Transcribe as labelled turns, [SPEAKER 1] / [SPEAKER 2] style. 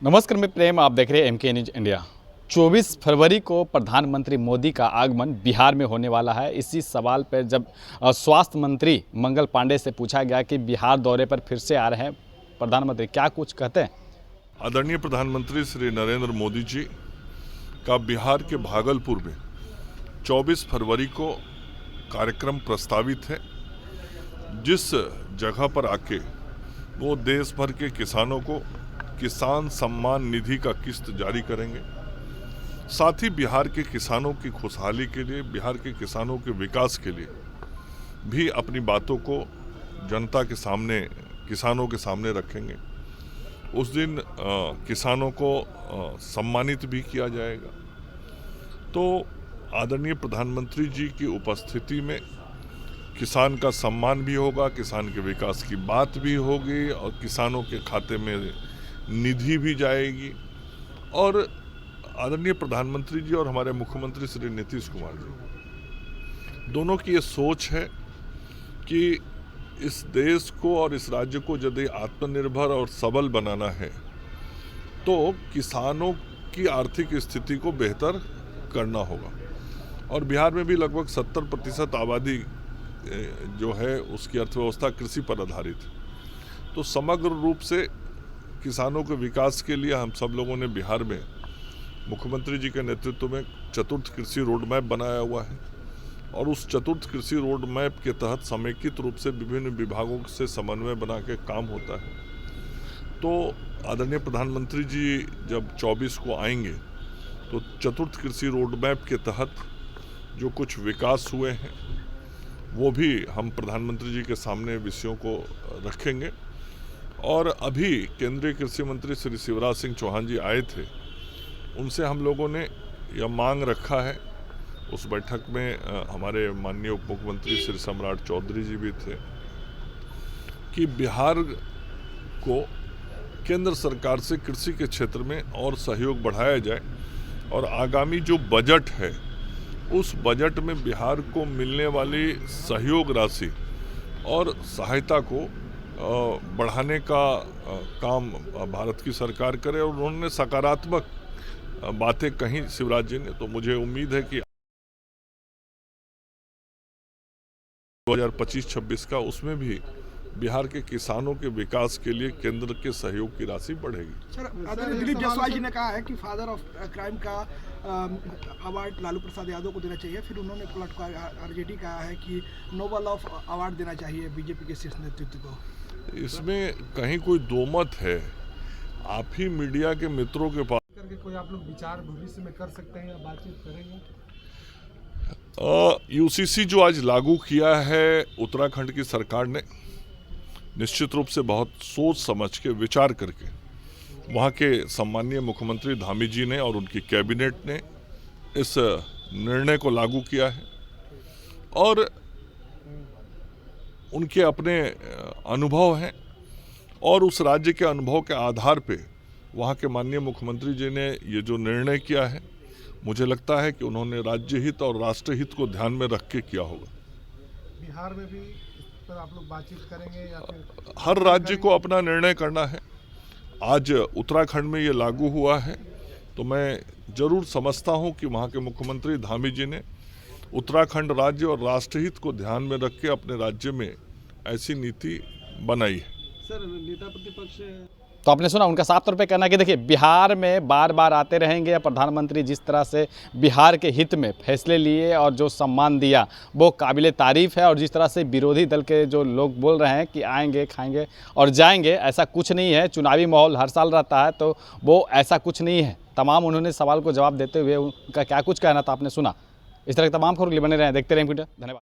[SPEAKER 1] नमस्कार, मैं प्रेम, आप देख रहे हैं MK न्यूज इंडिया। 24 फरवरी को प्रधानमंत्री मोदी का आगमन बिहार में होने वाला है। इसी सवाल पर जब स्वास्थ्य मंत्री मंगल पांडे से पूछा गया कि बिहार दौरे पर फिर से आ रहे हैं प्रधानमंत्री, क्या कुछ कहते हैं?
[SPEAKER 2] आदरणीय प्रधानमंत्री श्री नरेंद्र मोदी जी का बिहार के भागलपुर में 24 फरवरी को कार्यक्रम प्रस्तावित है, जिस जगह पर आके वो देश भर के किसानों को किसान सम्मान निधि का किस्त जारी करेंगे। साथ ही बिहार के किसानों की खुशहाली के लिए, बिहार के किसानों के विकास के लिए भी अपनी बातों को जनता के सामने, किसानों के सामने रखेंगे। उस दिन किसानों को सम्मानित भी किया जाएगा। तो आदरणीय प्रधानमंत्री जी की उपस्थिति में किसान का सम्मान भी होगा, किसान के विकास की बात भी होगी और किसानों के खाते में निधि भी जाएगी। और आदरणीय प्रधानमंत्री जी और हमारे मुख्यमंत्री श्री नीतीश कुमार जी दोनों की ये सोच है कि इस देश को और इस राज्य को यदि आत्मनिर्भर और सबल बनाना है तो किसानों की आर्थिक स्थिति को बेहतर करना होगा। और बिहार में भी लगभग 70% आबादी जो है उसकी अर्थव्यवस्था कृषि पर आधारित है। तो समग्र रूप से किसानों के विकास के लिए हम सब लोगों ने बिहार में मुख्यमंत्री जी के नेतृत्व में चतुर्थ कृषि रोड मैप बनाया हुआ है। और उस चतुर्थ कृषि रोड मैप के तहत समेकित रूप से विभिन्न विभागों से समन्वय बना के काम होता है। तो आदरणीय प्रधानमंत्री जी जब 24 को आएंगे तो चतुर्थ कृषि रोड मैप के तहत जो कुछ विकास हुए हैं वो भी हम प्रधानमंत्री जी के सामने विषयों को रखेंगे। और अभी केंद्रीय कृषि मंत्री श्री शिवराज सिंह चौहान जी आए थे, उनसे हम लोगों ने यह मांग रखा है। उस बैठक में हमारे माननीय उप मुख्यमंत्री श्री सम्राट चौधरी जी भी थे कि बिहार को केंद्र सरकार से कृषि के क्षेत्र में और सहयोग बढ़ाया जाए और आगामी जो बजट है उस बजट में बिहार को मिलने वाली सहयोग राशि और सहायता को बढ़ाने का काम भारत की सरकार करे। और उन्होंने सकारात्मक बातें कही शिवराज जी ने। तो मुझे उम्मीद है कि 2025-26 का उसमें भी बिहार के किसानों के विकास के लिए केंद्र के सहयोग की राशि बढ़ेगी।
[SPEAKER 3] सर, दिलीप जायसवाल जी ने कहा है कि फादर ऑफ क्राइम का अवार्ड लालू प्रसाद यादव को देना चाहिए। फिर उन्होंने पलट कर आरजेडी कहा है कि नोबल ऑफ अवार्ड देना चाहिए बीजेपी के शीर्ष नेतृत्व को।
[SPEAKER 2] इसमें कहीं कोई दो मत है। आप ही मीडिया के मित्रों के पास
[SPEAKER 4] करके कोई आप लोग विचार भविष्य में कर सकते हैं या बातचीत करेंगे?
[SPEAKER 2] यूसीसी जो आज लागू किया है उत्तराखंड की सरकार ने, निश्चित रूप से बहुत सोच समझ के विचार करके वहाँ के सम्मानीय मुख्यमंत्री धामी जी ने और उनकी कैबिनेट ने इस निर्णय को लागू किया है। और उनके अपने अनुभव हैं और उस राज्य के अनुभव के आधार पे वहाँ के माननीय मुख्यमंत्री जी ने ये जो निर्णय किया है, मुझे लगता है कि उन्होंने राज्य हित और राष्ट्र हित को ध्यान में रख के किया होगा।
[SPEAKER 4] बिहार में भी इस पर आप लोग बातचीत करेंगे या फिर?
[SPEAKER 2] हर राज्य को अपना निर्णय करना है। आज उत्तराखंड में ये लागू हुआ है तो मैं जरूर समझता हूँ कि वहाँ के मुख्यमंत्री धामी जी ने उत्तराखंड राज्य और राष्ट्रहित को ध्यान में रख के अपने राज्य में ऐसी नीति बनाई है।
[SPEAKER 3] सर, नेता प्रतिपक्ष
[SPEAKER 1] तो आपने सुना उनका साफ तौर पे कहना कि देखिए बिहार में बार बार आते रहेंगे। प्रधानमंत्री जिस तरह से बिहार के हित में फैसले लिए और जो सम्मान दिया वो काबिले तारीफ़ है। और जिस तरह से विरोधी दल के जो लोग बोल रहे हैं कि आएंगे, खाएंगे और जाएंगे, ऐसा कुछ नहीं है। चुनावी माहौल हर साल रहता है तो वो ऐसा कुछ नहीं है। तमाम उन्होंने सवाल को जवाब देते हुए उनका क्या कुछ कहना था आपने सुना। इस तरह के तमाम खबरों के लिए बने रहें, देखते रहें। धन्यवाद।